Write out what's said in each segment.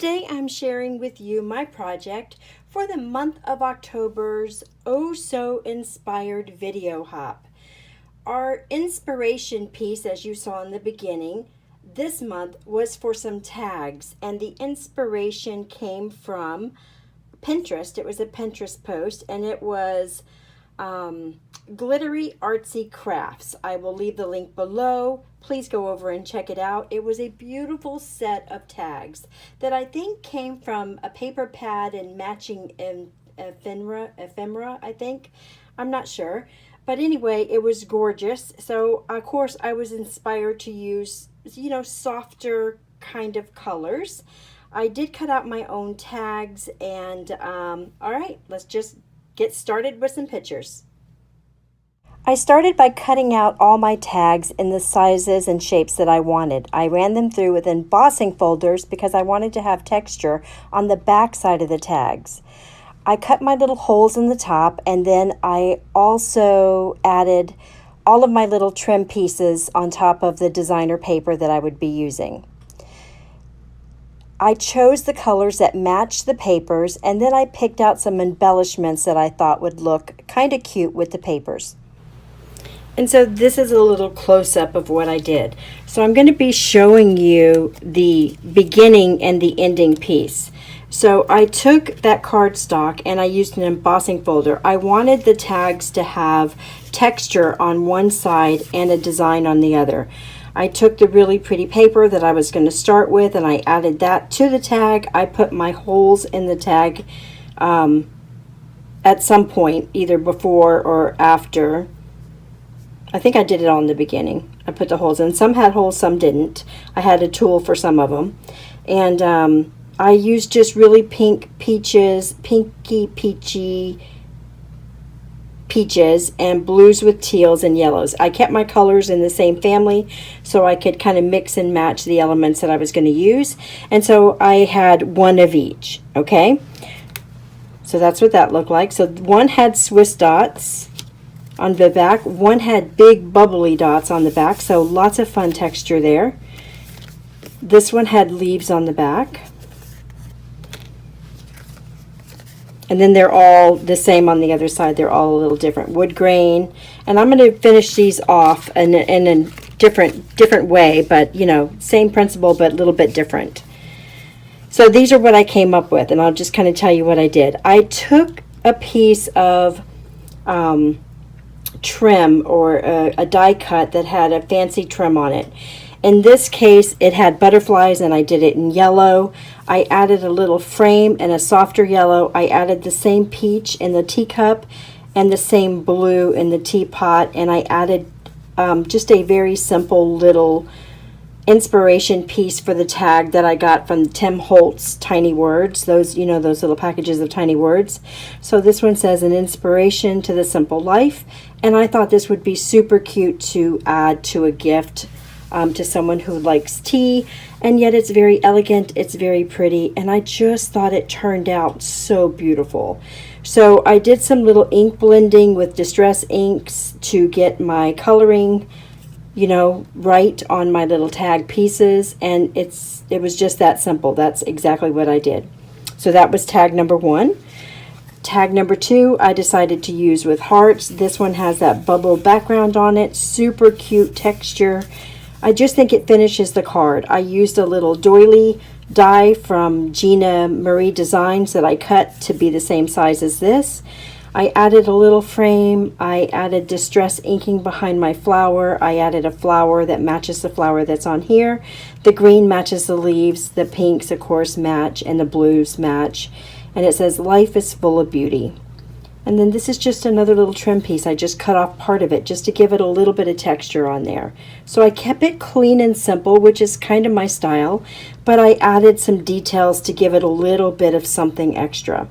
Today I'm sharing with you my project for the month of October's Oh So Inspired Video Hop. Our inspiration piece, as you saw in the beginning, this month was for some tags, and the inspiration came from Pinterest. It was a Pinterest post, and it was glittery artsy crafts. I will leave the link below. Please go over and check it out. It was a beautiful set of tags that I think came from a paper pad and matching ephemera, I think. I'm not sure. But anyway, it was gorgeous. So, of course, I was inspired to use, softer kind of colors. I did cut out my own tags, and all right, let's just get started with some pictures. I started by cutting out all my tags in the sizes and shapes that I wanted. I ran them through with embossing folders because I wanted to have texture on the back side of the tags. I cut my little holes in the top, and then I also added all of my little trim pieces on top of the designer paper that I would be using. I chose the colors that matched the papers, and then I picked out some embellishments that I thought would look kind of cute with the papers. And so this is a little close-up of what I did. So I'm going to be showing you the beginning and the ending piece. So I took that cardstock and I used an embossing folder. I wanted the tags to have texture on one side and a design on the other. I took the really pretty paper that I was going to start with, and I added that to the tag. I put my holes in the tag at some point, either before or after. I think I did it all in the beginning. I put the holes in. Some had holes, some didn't. I had a tool for some of them. And I used just really pinky peachy peaches and blues with teals and yellows. I kept my colors in the same family so I could kind of mix and match the elements that I was going to use. And so I had one of each, okay? So that's what that looked like. So one had Swiss dots on the back, one had big bubbly dots on the back, so lots of fun texture there. This one had leaves on the back. And then they're all the same on the other side. They're all a little different. Wood grain. And I'm going to finish these off in a different way, but, same principle, but a little bit different. So these are what I came up with, and I'll just kind of tell you what I did. I took a piece of trim or a die cut that had a fancy trim on it. In this case, it had butterflies, and I did it in yellow. I added a little frame and a softer yellow. I added the same peach in the teacup and the same blue in the teapot, and I added just a very simple little inspiration piece for the tag that I got from Tim Holtz Tiny Words. Those, those little packages of tiny words. So this one says an inspiration to the simple life, and I thought this would be super cute to add to a gift to someone who likes tea, and yet it's very elegant, it's very pretty, and I just thought it turned out so beautiful. So I did some little ink blending with Distress inks to get my coloring, right on my little tag pieces, and it was just that simple. That's exactly what I did. So that was tag number 1. Tag number 2 I decided to use with hearts. This one has that bubble background on it, super cute texture. I just think it finishes the card. I used a little doily die from Gina Marie Designs that I cut to be the same size as this. I added a little frame. I added distress inking behind my flower. I added a flower that matches the flower that's on here. The green matches the leaves. The pinks, of course, match, and the blues match. And it says, "Life is full of beauty." And then this is just another little trim piece. I just cut off part of it just to give it a little bit of texture on there. So I kept it clean and simple, which is kind of my style, but I added some details to give it a little bit of something extra.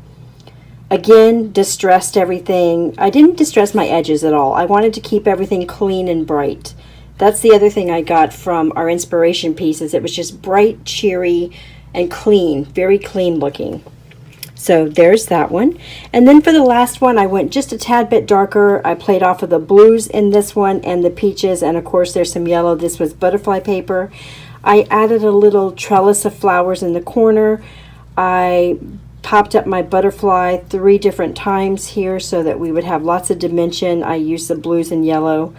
Again, distressed everything. I didn't distress my edges at all. I wanted to keep everything clean and bright. That's the other thing I got from our inspiration pieces. It was just bright, cheery, and clean, very clean looking. So there's that one. And then for the last one, I went just a tad bit darker. I played off of the blues in this one and the peaches, and of course there's some yellow. This was butterfly paper. I added a little trellis of flowers in the corner. I popped up my butterfly 3 different times here so that we would have lots of dimension. I used the blues and yellow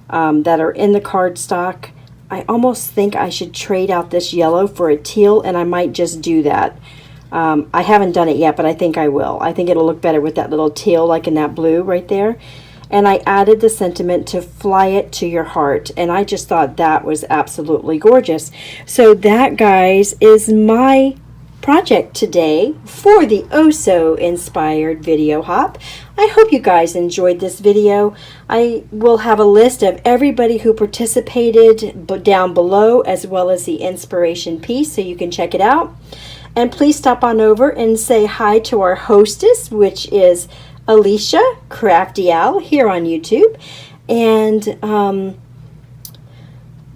that are in the cardstock. I almost think I should trade out this yellow for a teal, and I might just do that. I haven't done it yet, but I think I will. I think it'll look better with that little teal like in that blue right there. And I added the sentiment to fly it to your heart, and I just thought that was absolutely gorgeous. So that, guys, is my project today for the Oh So Inspired Video Hop. I hope you guys enjoyed this video. I will have a list of everybody who participated down below, as well as the inspiration piece, so you can check it out. And please stop on over and say hi to our hostess, which is Alicia Crafty Owl here on YouTube. And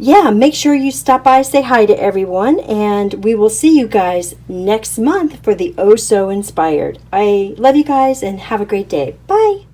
yeah, make sure you stop by, say hi to everyone, and we will see you guys next month for the Oh So Inspired. I love you guys and have a great day. Bye.